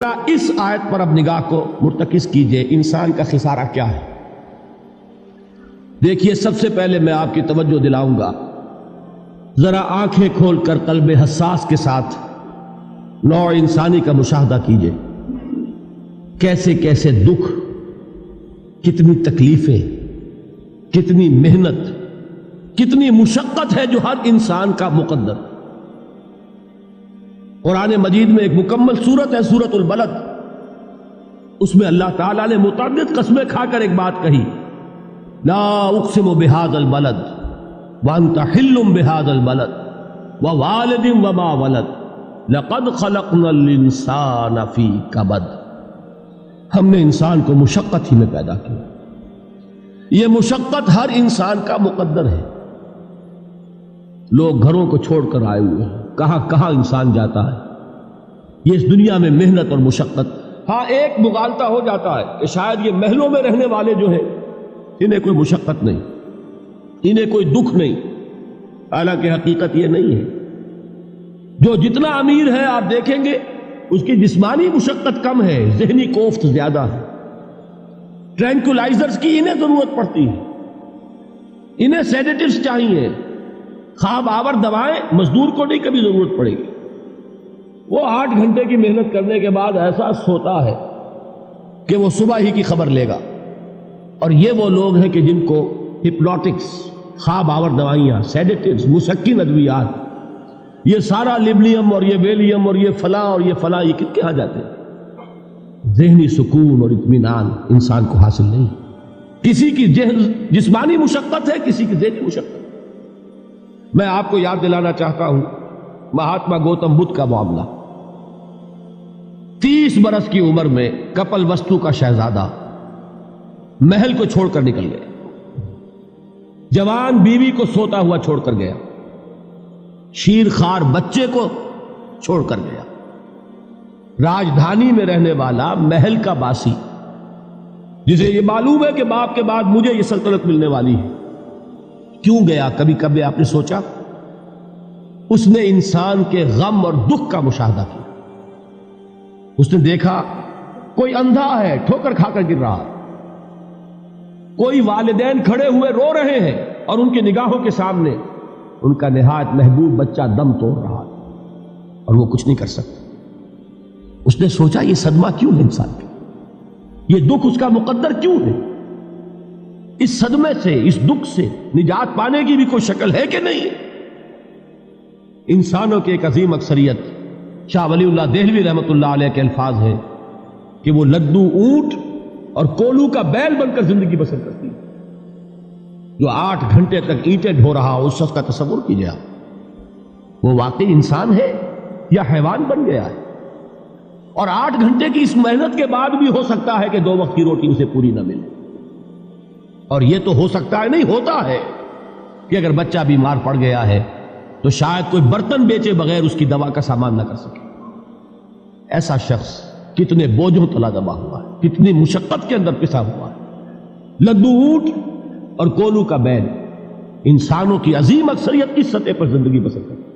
اس آیت پر اب نگاہ کو مرتکز کیجئے، انسان کا خسارہ کیا ہے؟ دیکھیے، سب سے پہلے میں آپ کی توجہ دلاؤں گا، ذرا آنکھیں کھول کر قلب حساس کے ساتھ نوع انسانی کا مشاہدہ کیجئے۔ کیسے کیسے دکھ، کتنی تکلیفیں، کتنی محنت، کتنی مشقت ہے جو ہر انسان کا مقدر۔ قرآن مجید میں ایک مکمل سورت ہے، سورت البلد، اس میں اللہ تعالیٰ نے متعدد قسمیں کھا کر ایک بات کہی، لا اقسم بہذا البلد وانت حل بہذا البلد ووالد وما ولد لقد خلقنا الانسان فی کبد۔ ہم نے انسان کو مشقت ہی میں پیدا کیا، یہ مشقت ہر انسان کا مقدر ہے۔ لوگ گھروں کو چھوڑ کر آئے ہوئے ہیں، کہاں کہاں انسان جاتا ہے، یہ اس دنیا میں محنت اور مشقت۔ ہاں، ایک مغالطہ ہو جاتا ہے کہ شاید یہ محلوں میں رہنے والے جو ہیں انہیں کوئی مشقت نہیں، انہیں کوئی دکھ نہیں، حالانکہ حقیقت یہ نہیں ہے۔ جو جتنا امیر ہے آپ دیکھیں گے اس کی جسمانی مشقت کم ہے، ذہنی کوفت زیادہ ہے۔ ٹرینکولائزرز کی انہیں ضرورت پڑتی ہے، انہیں سیڈیٹیوز چاہیے، خواب آور دوائیں مزدور کو نہیں کبھی ضرورت پڑے گی۔ وہ 8 گھنٹے کی محنت کرنے کے بعد احساس ہوتا ہے کہ وہ صبح ہی کی خبر لے گا۔ اور یہ وہ لوگ ہیں کہ جن کو ہپنوٹکس، خواب آور دوائیاں، سیڈیٹیوز، مسکن ادویات، یہ سارا لیبلیم اور یہ ویلیم اور یہ فلاں اور یہ فلاں، یہ کہاں جاتے ہیں؟ ذہنی سکون اور اطمینان انسان کو حاصل نہیں۔ کسی کی جسمانی مشقت ہے، کسی کی ذہنی مشقت۔ میں آپ کو یاد دلانا چاہتا ہوں مہاتما گوتم بدھ کا معاملہ۔ 30 برس کی عمر میں کپل وستو کا شہزادہ محل کو چھوڑ کر نکل گیا، جوان بیوی کو سوتا ہوا چھوڑ کر گیا، شیر خوار بچے کو چھوڑ کر گیا۔ راجدھانی میں رہنے والا محل کا باسی، جسے یہ معلوم ہے کہ باپ کے بعد مجھے یہ سلطنت ملنے والی ہے، کیوں گیا؟ کبھی کبھی آپ نے سوچا؟ اس نے انسان کے غم اور دکھ کا مشاہدہ کیا۔ اس نے دیکھا کوئی اندھا ہے، ٹھوکر کھا کر گر رہا ہے، کوئی والدین کھڑے ہوئے رو رہے ہیں اور ان کی نگاہوں کے سامنے ان کا نہایت محبوب بچہ دم توڑ رہا ہے اور وہ کچھ نہیں کر سکتا۔ اس نے سوچا یہ صدمہ کیوں ہے انسان کا، یہ دکھ اس کا مقدر کیوں ہے؟ اس صدمے سے، اس دکھ سے نجات پانے کی بھی کوئی شکل ہے کہ نہیں؟ انسانوں کی ایک عظیم اکثریت، شاہ ولی اللہ دہلوی رحمۃ اللہ علیہ کے الفاظ ہیں کہ وہ لدو اونٹ اور کولو کا بیل بن کر زندگی بسر کرتی ہے۔ جو 8 گھنٹے تک اینٹیں ڈھو رہا ہو، اس شخص کا تصور کیجیے، وہ واقعی انسان ہے یا حیوان بن گیا ہے؟ اور 8 گھنٹے کی اس محنت کے بعد بھی ہو سکتا ہے کہ 2 وقت کی روٹی اسے پوری نہ ملے۔ اور یہ تو ہو سکتا ہے، نہیں ہوتا ہے، کہ اگر بچہ بیمار پڑ گیا ہے تو شاید کوئی برتن بیچے بغیر اس کی دوا کا سامان نہ کر سکے۔ ایسا شخص کتنے بوجھوں تلا دبا ہوا ہے، کتنی مشقت کے اندر پسا ہوا ہے۔ لدو اونٹ اور کولو کا بیل، انسانوں کی عظیم اکثریت اس سطح پر زندگی بسر کرتی ہے۔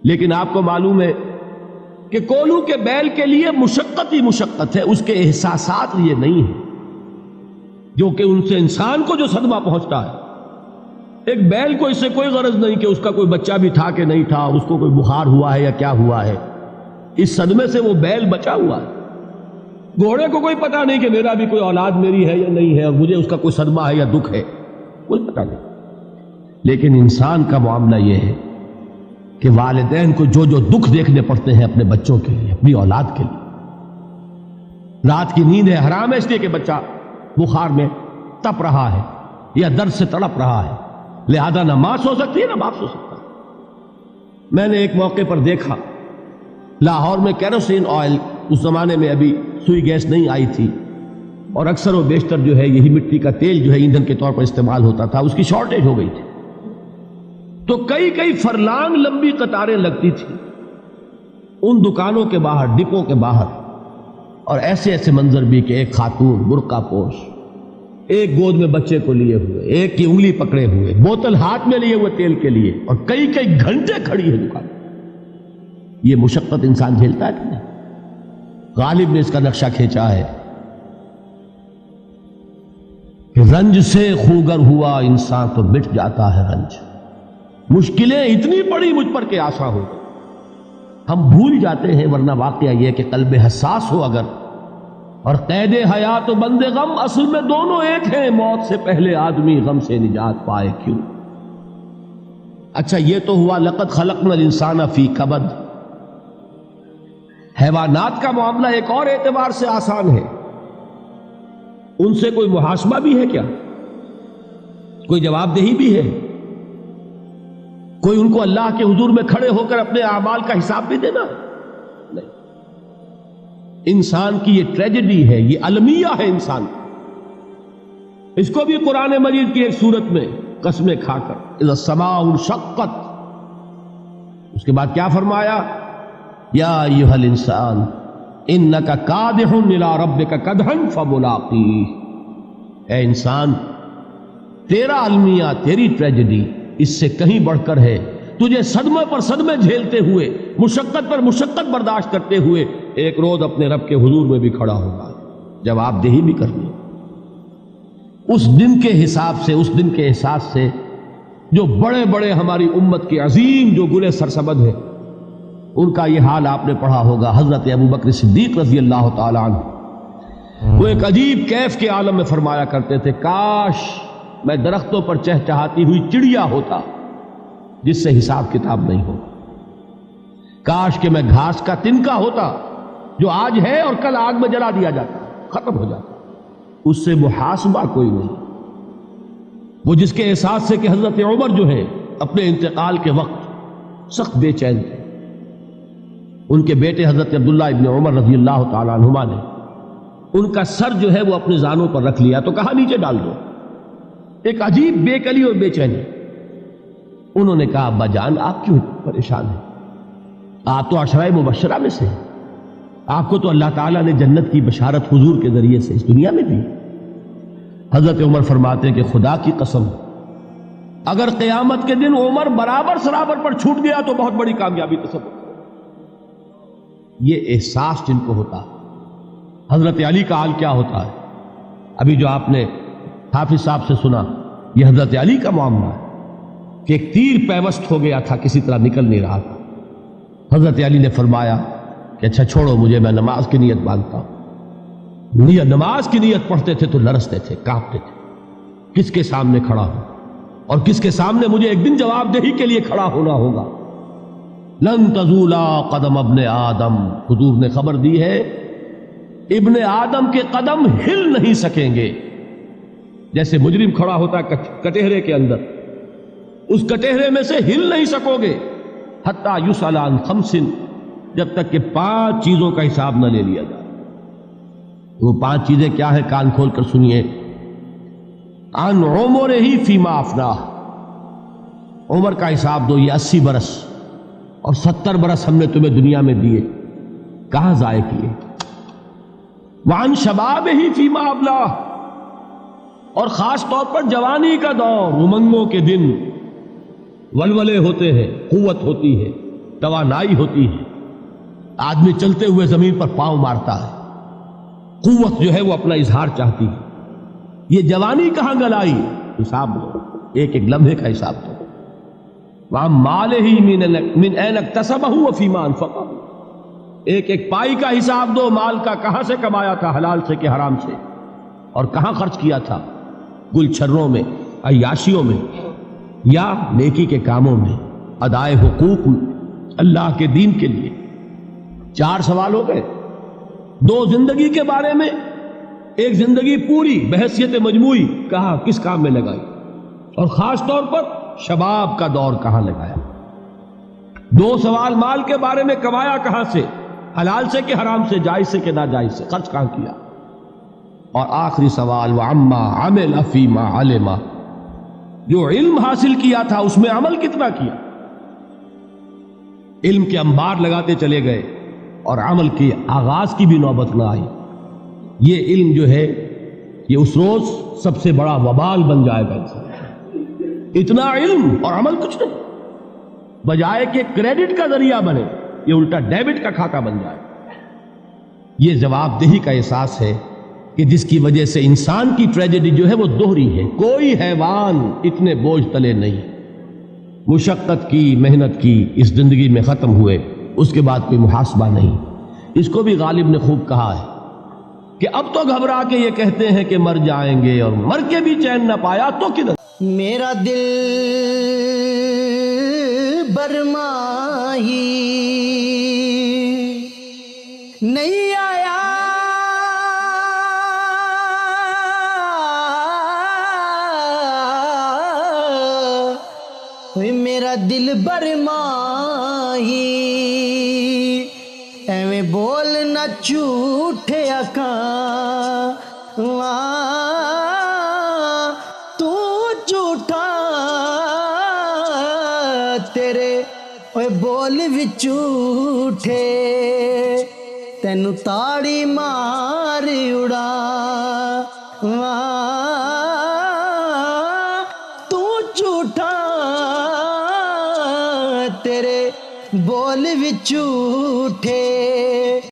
لیکن آپ کو معلوم ہے کہ کولو کے بیل کے لیے مشقت ہی مشقت ہے، اس کے احساسات یہ نہیں ہیں جو کہ ان سے انسان کو جو صدمہ پہنچتا ہے۔ ایک بیل کو اس سے کوئی غرض نہیں کہ اس کا کوئی بچہ بھی تھا کہ نہیں تھا، اس کو کوئی بخار ہوا ہے یا کیا ہوا ہے، اس صدمے سے وہ بیل بچا ہوا ہے۔ گھوڑے کو کوئی پتہ نہیں کہ میرا بھی کوئی اولاد میری ہے یا نہیں ہے اور مجھے اس کا کوئی صدمہ ہے یا دکھ ہے، کوئی پتہ نہیں۔ لیکن انسان کا معاملہ یہ ہے کہ والدین کو جو جو دکھ دیکھنے پڑتے ہیں اپنے بچوں کے لیے، اپنی اولاد کے لیے۔ رات کی نیند ہے حرام ہے اس لیے کہ بچہ بخار میں تپ رہا ہے یا درد سے تڑپ رہا ہے، لہذا نہ ماں سو سکتی ہے نہ باپ سو سکتا۔ میں نے ایک موقع پر دیکھا، لاہور میں کیروسین آئل، اس زمانے میں ابھی سوئی گیس نہیں آئی تھی اور اکثر و بیشتر جو ہے یہی مٹی کا تیل جو ہے ایندھن کے طور پر استعمال ہوتا تھا، اس کی شارٹیج ہو گئی تھی۔ تو کئی فرلانگ لمبی قطاریں لگتی تھی ان دکانوں کے باہر، ڈپوں کے باہر، اور ایسے ایسے منظر بھی کہ ایک خاتون برقع پوش، ایک گود میں بچے کو لیے ہوئے، ایک کی انگلی پکڑے ہوئے، بوتل ہاتھ میں لیے ہوئے تیل کے لیے، اور کئی گھنٹے کھڑی ہے دکان۔ یہ مشقت انسان جھیلتا ہے کہ نہیں؟ غالب نے اس کا نقشہ کھینچا ہے کہ رنج سے خوگر ہوا انسان تو مٹ جاتا ہے رنج. مشکلیں اتنی پڑی مجھ پر کہ آسان ہو گئی. ہم بھول جاتے ہیں، ورنہ واقعہ یہ کہ قلب حساس ہو اگر، اور قید حیات و بند غم اصل میں دونوں ایک ہیں. موت سے پہلے آدمی غم سے نجات پائے کیوں؟ اچھا یہ تو ہوا لقد خلقنا الانسان فی کبد. حیوانات کا معاملہ ایک اور اعتبار سے آسان ہے. ان سے کوئی محاسبہ بھی ہے کیا؟ کوئی جواب دہی بھی ہے؟ کوئی ان کو اللہ کے حضور میں کھڑے ہو کر اپنے اعمال کا حساب بھی دینا؟ نہیں. انسان کی یہ ٹریجڈی ہے، یہ المیہ ہے انسان. اس کو بھی قرآن مجید کی ایک سورت میں قسمیں کھا کر اذا السماء انشقت، اس کے بعد کیا فرمایا؟ یا ایھا الانسان انک کادح الی ربک کدحا فملاقیہ. اے انسان، تیرا المیہ، تیری ٹریجڈی اس سے کہیں بڑھ کر ہے. تجھے صدمے پر صدمے جھیلتے ہوئے، مشقت پر مشقت برداشت کرتے ہوئے ایک روز اپنے رب کے حضور میں بھی کھڑا ہوگا، جواب دہی بھی کرنی. اس دن کے حساب سے، اس دن کے احساس سے جو بڑے بڑے ہماری امت کے عظیم جو گلے سرسبد ہیں، ان کا یہ حال آپ نے پڑھا ہوگا. حضرت ابوبکر صدیق رضی اللہ تعالی عنہ وہ ایک عجیب کیف کے عالم میں فرمایا کرتے تھے، کاش میں درختوں پر چہچہاتی ہوئی چڑیا ہوتا جس سے حساب کتاب نہیں ہوگا. کاش کہ میں گھاس کا تنکا ہوتا جو آج ہے اور کل آگ میں جلا دیا جاتا، ختم ہو جاتا، اس سے محاسبہ کوئی نہیں. وہ جس کے احساس سے کہ حضرت عمر جو ہے اپنے انتقال کے وقت سخت بے چین تھے. ان کے بیٹے حضرت عبداللہ ابن عمر رضی اللہ تعالی عنہما نے ان کا سر جو ہے وہ اپنے زانوں پر رکھ لیا تو کہا نیچے ڈال دو. ایک عجیب بے کلی اور بے چینی. انہوں نے کہا ابا جان آپ کیوں پریشان ہیں؟ آپ تو عشرہ مبشرہ میں سے، آپ کو تو اللہ تعالیٰ نے جنت کی بشارت حضور کے ذریعے سے اس دنیا میں دی. حضرت عمر فرماتے ہیں کہ خدا کی قسم اگر قیامت کے دن عمر برابر سرابر پر چھوٹ گیا تو بہت بڑی کامیابی تصور. یہ احساس جن کو ہوتا ہے. حضرت علی کا حال کیا ہوتا ہے؟ ابھی جو آپ نے حافظ صاحب سے سنا، یہ حضرت علی کا معاملہ ہے کہ ایک تیر پیوست ہو گیا تھا، کسی طرح نکل نہیں رہا تھا. حضرت علی نے فرمایا کہ اچھا چھوڑو مجھے، میں نماز کی نیت باندھتا ہوں. نماز کی نیت پڑھتے تھے تو لرزتے تھے، کانپتے تھے. کس کے سامنے کھڑا ہوں اور کس کے سامنے مجھے ایک دن جواب دہی کے لیے کھڑا ہونا ہوگا. لن تزولا قدم ابن آدم، حضور نے خبر دی ہے ابن آدم کے قدم ہل نہیں سکیں گے. جیسے مجرم کھڑا ہوتا ہے کٹہرے کے اندر، اس کٹہرے میں سے ہل نہیں سکو گے حتی یسأل عن خمس، جب تک کہ 5 چیزوں کا حساب نہ لے لیا جائے. وہ 5 چیزیں کیا ہیں؟ کان کھول کر سنیے. عن عمرہ فیما افناہ، عمر کا حساب دو. یہ 80 برس اور 70 برس ہم نے تمہیں دنیا میں دیے، کہاں ضائع کیے. وعن شبابہ فیما ابلاہ، اور خاص طور پر جوانی کا دور، امنگوں کے دن، ولولے ہوتے ہیں، قوت ہوتی ہے، توانائی ہوتی ہے، آدمی چلتے ہوئے زمین پر پاؤں مارتا ہے، قوت جو ہے وہ اپنا اظہار چاہتی ہے. یہ جوانی کہاں گلائی؟ حساب دو، ایک ایک لمحے کا حساب دو. وَعَن مَالِهِ مِنْ أَيْنَ اكْتَسَبَهُ وَفِيمَا أَنْفَقَهُ، ایک ایک پائی کا حساب دو. مال کا کہاں سے کمایا تھا، حلال سے کہ حرام سے، اور کہاں خرچ کیا تھا، گل چھروں میں، عیاشیوں میں، یا نیکی کے کاموں میں، ادائے حقوق اللہ کے دین کے لیے. 4 سوال ہو گئے. 2 زندگی کے بارے میں، ایک زندگی پوری بحیثیت مجموعی کہاں کس کام میں لگائی، اور خاص طور پر شباب کا دور کہاں لگایا. 2 سوال مال کے بارے میں، کمایا کہاں سے، حلال سے کہ حرام سے، جائز سے کہ ناجائز سے، خرچ کہاں کیا. اور آخری سوال وعما عمل فیما علم، جو علم حاصل کیا تھا اس میں عمل کتنا کیا. علم کے انبار لگاتے چلے گئے اور عمل کے آغاز کی بھی نوبت نہ آئی. یہ علم جو ہے یہ اس روز سب سے بڑا وبال بن جائے گا. انسان اتنا علم اور عمل کچھ نہیں، بجائے کہ کریڈٹ کا ذریعہ بنے یہ الٹا ڈیبٹ کا کھاتہ بن جائے. یہ جواب دہی کا احساس ہے کہ جس کی وجہ سے انسان کی ٹریجڈی جو ہے وہ دوہری ہے. کوئی حیوان اتنے بوجھ تلے نہیں. مشقت کی، محنت کی، اس زندگی میں ختم ہوئے، اس کے بعد کوئی محاسبہ نہیں. اس کو بھی غالب نے خوب کہا ہے کہ اب تو گھبرا کے یہ کہتے ہیں کہ مر جائیں گے، اور مر کے بھی چین نہ پایا تو کدھر. میرا دل برماہی نہیں آیا، میرا دل برماہی ایویں بولنا جھوٹے آکاں، تو جھوٹا تیرے اوے بول وچ جھوٹے، تینو تاڑی مار اڑا، تو جھوٹا تیرے بول وچ جھوٹے.